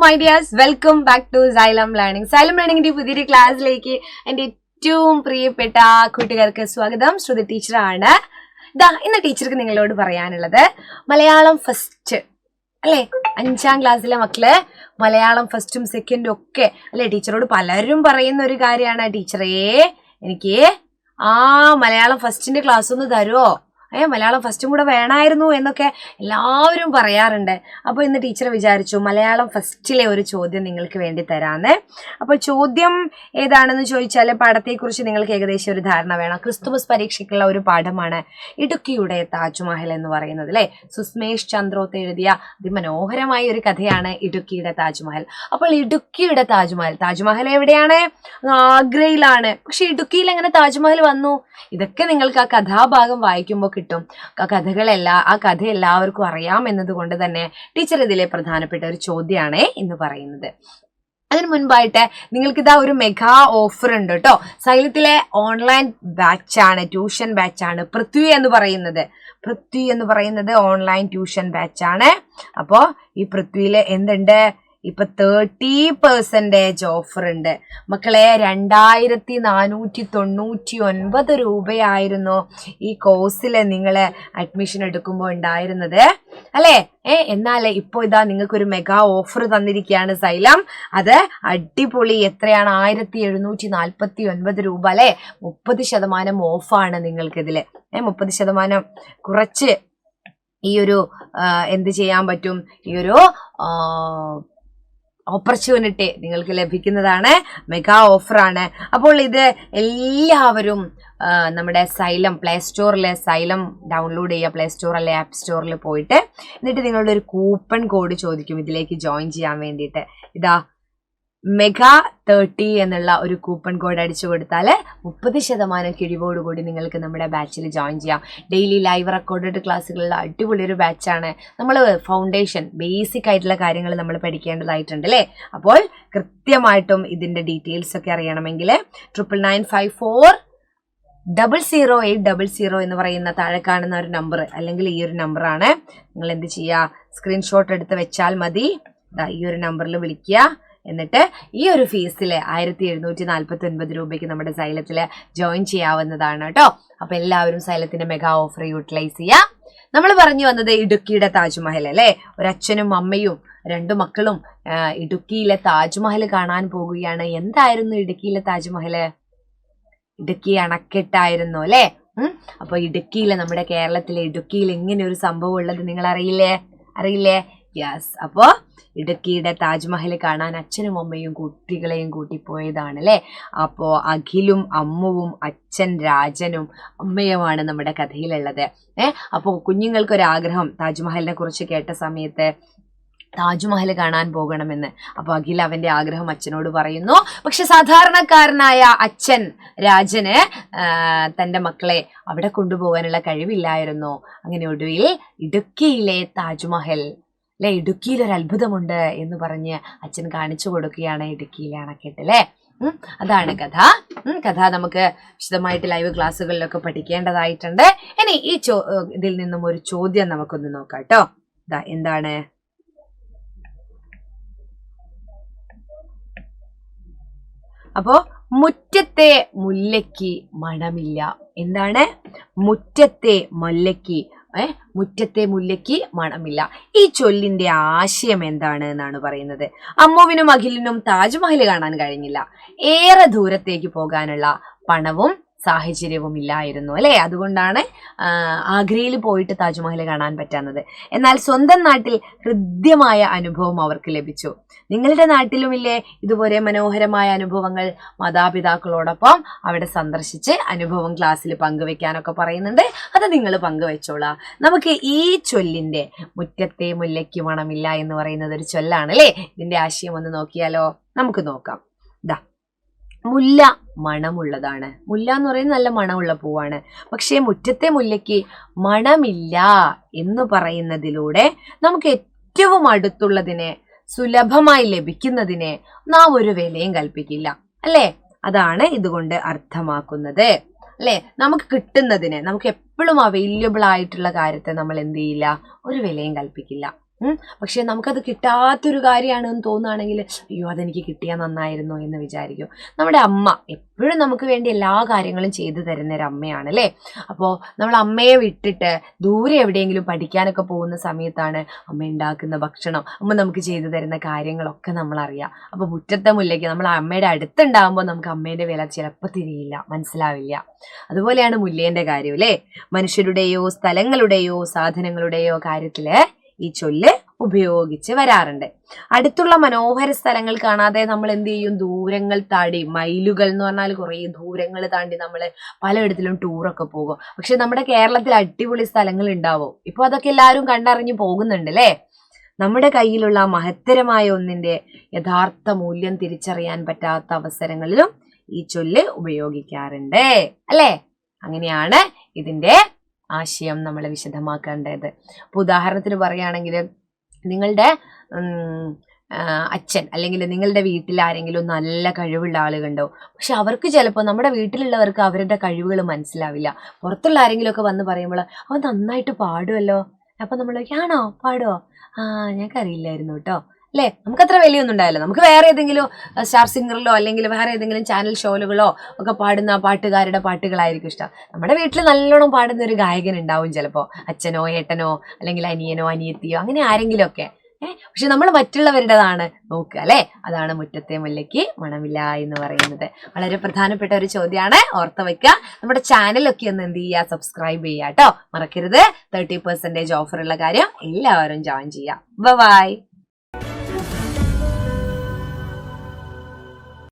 My dears, welcome back to Xylem learning. Xylem ലേണിംഗിന്റെ പുതിയൊരു ക്ലാസ്സിലേക്ക് എന്റെ ഏറ്റവും പ്രിയപ്പെട്ട കൂട്ടുകാർക്ക് സ്വാഗതം. ശ്രുതി ടീച്ചറാണ്. ഇന്ന് ടീച്ചർക്ക് നിങ്ങളോട് പറയാനുള്ളത് മലയാളം ഫസ്റ്റ് അല്ലെ, 5ാം ക്ലാസ്സിലെ മക്കള് മലയാളം ഫസ്റ്റും സെക്കൻഡും ഒക്കെ അല്ലെ. ടീച്ചറോട് പലരും പറയുന്ന ഒരു കാര്യമാണ്, ടീച്ചറേ എനിക്ക് മലയാളം ഫസ്റ്റിന്റെ ക്ലാസ് ഒന്ന് തരുമോ, മലയാളം ഫസ്റ്റും കൂടെ വേണമായിരുന്നു എന്നൊക്കെ എല്ലാവരും പറയാറുണ്ട്. അപ്പോൾ ഇന്ന് ടീച്ചർ വിചാരിച്ചു മലയാളം ഫസ്റ്റിലെ ഒരു ചോദ്യം നിങ്ങൾക്ക് വേണ്ടി തരാന്ന്. അപ്പോൾ ചോദ്യം ഏതാണെന്ന് ചോദിച്ചാൽ പാഠത്തെക്കുറിച്ച് നിങ്ങൾക്ക് ഏകദേശം ഒരു ധാരണ വേണം. ക്രിസ്തുമസ് പരീക്ഷയ്ക്കുള്ള ഒരു പാഠമാണ് ഇടുക്കിയുടെ താജ്മഹൽ എന്ന് പറയുന്നത് അല്ലേ. സുസ്മേഷ് ചന്ദ്രോത്ത് എഴുതിയ അതിമനോഹരമായ ഒരു കഥയാണ് ഇടുക്കിയുടെ താജ്മഹൽ. അപ്പോൾ ഇടുക്കിയുടെ താജ്മഹൽ എവിടെയാണ്? ആഗ്രയിലാണ്. പക്ഷെ ഇടുക്കിയിൽ എങ്ങനെ താജ്മഹൽ വന്നു? ഇതൊക്കെ നിങ്ങൾക്ക് ആ കഥാഭാഗം വായിക്കുമ്പോൾ കിട്ടും. ആ കഥ എല്ലാവർക്കും അറിയാം എന്നതുകൊണ്ട് തന്നെ ടീച്ചർ ഇതിലെ പ്രധാനപ്പെട്ട ഒരു ചോദ്യമാണ് ഇന്ന് പറയുന്നത്. അതിനു മുൻപായിട്ട് നിങ്ങൾക്ക് ഒരു മെഗാ ഓഫർ ഉണ്ട് കേട്ടോ. സൈലത്തിലെ ഓൺലൈൻ ബാച്ചാണ്, ട്യൂഷൻ ബാച്ചാണ് പൃഥ്വി എന്ന് പറയുന്നത് ഓൺലൈൻ ട്യൂഷൻ ബാച്ചാണ്. അപ്പോ ഈ പൃഥ്വിയില് എന്തുണ്ട്? ഇപ്പൊ 30% ഓഫർ ഉണ്ട് മക്കളെ. 2499 രൂപയായിരുന്നു ഈ കോഴ്സിൽ നിങ്ങൾ അഡ്മിഷൻ എടുക്കുമ്പോൾ ഉണ്ടായിരുന്നത് അല്ലേ. എന്നാൽ ഇപ്പോ നിങ്ങൾക്കൊരു മെഗാ ഓഫർ തന്നിരിക്കുകയാണ് സൈലം. അത് അടിപൊളി. എത്രയാണ്? 1749 രൂപ അല്ലെ. 30% ഓഫാണ് നിങ്ങൾക്കിതില്. 30% കുറച്ച് ഈ ഒരു എന്ത് ചെയ്യാൻ പറ്റും? ഈ ഒരു ഓപ്പർച്യൂണിറ്റി നിങ്ങൾക്ക് ലഭിക്കുന്നതാണ്. മെഗാ ഓഫറാണ്. അപ്പോൾ ഇത് എല്ലാവരും നമ്മുടെ സൈലം പ്ലേ സ്റ്റോറിൽ സൈലം ഡൗൺലോഡ് ചെയ്യുക. പ്ലേ സ്റ്റോർ അല്ലെ ആപ്പ് സ്റ്റോറിൽ പോയിട്ട് എന്നിട്ട് നിങ്ങളുടെ ഒരു കൂപ്പൺ കോഡ് ചോദിക്കും ഇതിലേക്ക് ജോയിൻ ചെയ്യാൻ വേണ്ടിയിട്ട്. മെഗാ 30 എന്നുള്ള ഒരു കൂപ്പൺ കോഡ് അടിച്ചു കൊടുത്താൽ 30% കിഴിവോടുകൂടി നിങ്ങൾക്ക് നമ്മുടെ ബാച്ചിൽ ജോയിൻ ചെയ്യാം. ഡെയിലി ലൈവ് റെക്കോർഡഡ് ക്ലാസ്സുകളുള്ള അടിപൊളി ഒരു ബാച്ചാണ്. നമ്മൾ ഫൗണ്ടേഷൻ ബേസിക് ആയിട്ടുള്ള കാര്യങ്ങൾ നമ്മൾ പഠിക്കേണ്ടതായിട്ടുണ്ട് അല്ലേ. അപ്പോൾ കൃത്യമായിട്ടും ഇതിന്റെ ഡീറ്റെയിൽസ് ഒക്കെ അറിയണമെങ്കിൽ 9954008000 എന്ന് പറയുന്ന താഴെ കാണുന്ന ഒരു നമ്പർ അല്ലെങ്കിൽ ഈ ഒരു നമ്പറാണ്. നിങ്ങൾ എന്ത് ചെയ്യുക? സ്ക്രീൻഷോട്ട് എടുത്ത് വെച്ചാൽ മതി. ഈ ഒരു നമ്പറിൽ വിളിക്കുക. എന്നിട്ട് ഈ ഒരു ഫീസിൽ 1749 രൂപയ്ക്ക് നമ്മുടെ സൈലത്തില് ജോയിൻ ചെയ്യാവുന്നതാണ് കേട്ടോ. അപ്പൊ എല്ലാവരും സൈലത്തിന്റെ മെഗാ ഓഫർ യൂട്ടിലൈസ് ചെയ്യാം. നമ്മൾ പറഞ്ഞു വന്നത് ഇടുക്കിയുടെ താജ്മഹൽ അല്ലെ. ഒരച്ഛനും അമ്മയും 2 മക്കളും ഇടുക്കിയിലെ താജ്മഹൽ കാണാൻ പോകുകയാണ്. എന്തായിരുന്നു ഇടുക്കിയിലെ താജ്മഹല്? ഇടുക്കി അണക്കെട്ടായിരുന്നു അല്ലെ. അപ്പൊ ഇടുക്കിയിലെ, നമ്മുടെ കേരളത്തിലെ ഇടുക്കിയിൽ ഇങ്ങനെ ഒരു സംഭവം ഉള്ളത് നിങ്ങൾ അറിയില്ലേ? യെസ്. അപ്പോ ഇടുക്കിയുടെ താജ്മഹൽ കാണാൻ അച്ഛനും അമ്മയും കുട്ടികളെയും കൂട്ടിപ്പോയതാണ് അല്ലെ. അപ്പോ അഖിലും അമ്മുവും അച്ഛൻ രാജനും അമ്മയുമാണ് നമ്മുടെ കഥയിലുള്ളത്. അപ്പോ കുഞ്ഞുങ്ങൾക്കൊരാഗ്രഹം താജ്മഹലിനെ കുറിച്ച് കേട്ട സമയത്ത് താജ്മഹൽ കാണാൻ പോകണമെന്ന്. അപ്പൊ അഖിൽ അവന്റെ ആഗ്രഹം അച്ഛനോട് പറയുന്നു. പക്ഷെ സാധാരണക്കാരനായ അച്ഛൻ രാജന് തന്റെ മക്കളെ അവിടെ കൊണ്ടുപോകാനുള്ള കഴിവില്ലായിരുന്നു. അങ്ങനെ ഒടുവിൽ ഇടുക്കിയിലെ താജ്മഹൽ അല്ലെ, ഇടുക്കിയിൽ ഒരു അത്ഭുതമുണ്ട് എന്ന് പറഞ്ഞ് അച്ഛൻ കാണിച്ചു കൊടുക്കുകയാണ് ഇടുക്കിയിലെ അണക്കെട്ട് അല്ലെ. അതാണ് കഥ നമുക്ക് വിശദമായിട്ട് ലൈവ് ക്ലാസ്സുകളിലൊക്കെ പഠിക്കേണ്ടതായിട്ടുണ്ട്. ഇനി ഈ ഇതിൽ നിന്നും ഒരു ചോദ്യം നമുക്കൊന്ന് നോക്കാം കേട്ടോ. എന്താണ്? അപ്പോ മുറ്റത്തെ മുല്ലയ്ക്ക് മണമില്ല. എന്താണ്? മുറ്റത്തെ മുല്ലയ്ക്ക് മണമില്ല. ഈ ചൊല്ലിന്റെ ആശയം എന്താണ് എന്നാണ് പറയുന്നത്. അമ്മുവിനും അഖിലിനും താജ്മഹൽ കാണാൻ കഴിഞ്ഞില്ല. ഏറെ ദൂരത്തേക്ക് പോകാനുള്ള പണവും സാഹചര്യവും ഇല്ലായിരുന്നു അല്ലെ. അതുകൊണ്ടാണ് ആഗ്രയിൽ പോയിട്ട് താജ്മഹൽ കാണാൻ പറ്റാത്തത്. എന്നാൽ സ്വന്തം നാട്ടിൽ ഹൃദ്യമായ അനുഭവം അവർക്ക് ലഭിച്ചു. നിങ്ങളുടെ നാട്ടിലുമില്ലേ ഇതുപോലെ മനോഹരമായ അനുഭവങ്ങൾ? മാതാപിതാക്കളോടൊപ്പം അവിടെ സന്ദർശിച്ച് അനുഭവം ക്ലാസ്സിൽ പങ്കുവെക്കാനൊക്കെ പറയുന്നുണ്ട്. അത് നിങ്ങൾ പങ്കുവെച്ചോളാം. നമുക്ക് ഈ ചൊല്ലിന്റെ മുറ്റത്തെ മുല്ലയ്ക്ക് മണമില്ല എന്ന് പറയുന്നത് ഒരു ചൊല്ലാണ് അല്ലെ. ഇതിന്റെ ആശയം ഒന്ന് നോക്കിയാലോ? നമുക്ക് നോക്കാം. മുല്ല മണമുള്ളതാണ്. മുല്ല എന്ന് പറയുന്നത് നല്ല മണമുള്ള പൂവാണ്. പക്ഷേ മുറ്റത്തെ മുല്ലയ്ക്ക് മണമില്ല എന്ന് പറയുന്നതിലൂടെ നമുക്ക് ഏറ്റവും അടുത്തുള്ളതിനെ, സുലഭമായി ലഭിക്കുന്നതിനെ നാം ഒരു വിലയും കൽപ്പിക്കില്ല അല്ലേ. അതാണ് ഇതുകൊണ്ട് അർത്ഥമാക്കുന്നത് അല്ലെ. നമുക്ക് കിട്ടുന്നതിനെ, നമുക്ക് എപ്പോഴും അവൈലബിൾ ആയിട്ടുള്ള കാര്യത്തെ നമ്മൾ എന്ത് ചെയ്യില്ല? ഒരു വിലയും കൽപ്പിക്കില്ല. പക്ഷെ നമുക്കത് കിട്ടാത്തൊരു കാര്യമാണെന്ന് തോന്നുകയാണെങ്കിൽ അയ്യോ അതെനിക്ക് കിട്ടിയാൽ നന്നായിരുന്നു എന്ന് വിചാരിക്കും. നമ്മുടെ അമ്മ എപ്പോഴും നമുക്ക് വേണ്ടി എല്ലാ കാര്യങ്ങളും ചെയ്തു തരുന്ന ഒരു അമ്മയാണ് അല്ലേ. അപ്പോൾ നമ്മൾ അമ്മയെ വിട്ടിട്ട് ദൂരെ എവിടെയെങ്കിലും പഠിക്കാനൊക്കെ പോകുന്ന സമയത്താണ് അമ്മ ഉണ്ടാക്കുന്ന ഭക്ഷണം, അമ്മ നമുക്ക് ചെയ്തു തരുന്ന കാര്യങ്ങളൊക്കെ നമ്മളറിയാം. അപ്പോൾ മുറ്റത്തെ മുല്ലയ്ക്ക് നമ്മൾ അമ്മയുടെ അടുത്തുണ്ടാകുമ്പോൾ നമുക്ക് അമ്മേൻ്റെ വില ചിലപ്പോൾ തിരിയില്ല, മനസ്സിലാവില്ല. അതുപോലെയാണ് മുല്ലേൻ്റെ കാര്യം അല്ലേ. മനുഷ്യരുടെയോ സ്ഥലങ്ങളുടെയോ സാധനങ്ങളുടെയോ കാര്യത്തിൽ ഈ ചൊല്ല് ഉപയോഗിച്ച് വരാറുണ്ട്. അടുത്തുള്ള മനോഹര സ്ഥലങ്ങൾ കാണാതെ നമ്മൾ എന്ത് ചെയ്യും, ദൂരങ്ങൾ താണ്ടി, മൈലുകൾ എന്ന് പറഞ്ഞാൽ കുറേ ദൂരങ്ങൾ താണ്ടി നമ്മൾ പലയിടത്തിലും ടൂറൊക്കെ പോകും. പക്ഷെ നമ്മുടെ കേരളത്തിൽ അടിപൊളി സ്ഥലങ്ങൾ ഉണ്ടാവും. ഇപ്പൊ അതൊക്കെ എല്ലാവരും കണ്ടറിഞ്ഞു പോകുന്നുണ്ട് അല്ലേ. നമ്മുടെ കയ്യിലുള്ള മഹത്തരമായ ഒന്നിന്റെ യഥാർത്ഥ മൂല്യം തിരിച്ചറിയാൻ പറ്റാത്ത അവസരങ്ങളിലും ഈ ചൊല്ല് ഉപയോഗിക്കാറുണ്ട് അല്ലേ. അങ്ങനെയാണ് ഇതിന്റെ ആശയം നമ്മൾ വിശദമാക്കേണ്ടത്. ഇപ്പൊ ഉദാഹരണത്തിന് പറയുകയാണെങ്കിൽ നിങ്ങളുടെ അച്ഛൻ അല്ലെങ്കിൽ നിങ്ങളുടെ വീട്ടിൽ ആരെങ്കിലും നല്ല കഴിവുള്ള ആളുകളുണ്ടാവും. പക്ഷെ അവർക്ക് ചിലപ്പോൾ നമ്മുടെ വീട്ടിലുള്ളവർക്ക് അവരുടെ കഴിവുകൾ മനസ്സിലാവില്ല. പുറത്തുള്ള ആരെങ്കിലും ഒക്കെ വന്ന് പറയുമ്പോൾ അവൻ നന്നായിട്ട് പാടുമല്ലോ, അപ്പൊ നമ്മൾ ആണോ പാടുമോ, ഞങ്ങൾക്കറിയില്ലായിരുന്നു കേട്ടോ അല്ലേ. നമുക്കത്ര വിലയൊന്നും ഉണ്ടാവില്ല. നമുക്ക് വേറെ ഏതെങ്കിലും സ്റ്റാർ സിംഗറിലോ അല്ലെങ്കിൽ വേറെ ഏതെങ്കിലും ചാനൽ ഷോയിലുകളോ ഒക്കെ പാടുന്ന പാട്ടുകാരുടെ പാട്ടുകളായിരിക്കും ഇഷ്ടം. നമ്മുടെ വീട്ടിൽ നല്ലോണം പാടുന്ന ഒരു ഗായകൻ ഉണ്ടാവും ചിലപ്പോൾ, അച്ഛനോ ഏട്ടനോ അല്ലെങ്കിൽ അനിയനോ അനിയത്തിയോ അങ്ങനെ ആരെങ്കിലും ഒക്കെ. പക്ഷെ നമ്മൾ മറ്റുള്ളവരുടേതാണ് നോക്കുക അല്ലേ. അതാണ് മുറ്റത്തെ മുല്ലയ്ക്ക് മണമില്ല എന്ന് പറയുന്നത്. വളരെ പ്രധാനപ്പെട്ട ഒരു ചോദ്യമാണ്, ഓർത്ത് വെക്കുക. നമ്മുടെ ചാനലൊക്കെ ഒന്ന് എന്ത് ചെയ്യുക, സബ്സ്ക്രൈബ് ചെയ്യുക കേട്ടോ, മറക്കരുത്. 30% ഓഫറുള്ള കാര്യം എല്ലാവരും ജോയിൻ ചെയ്യുക. ബൈ.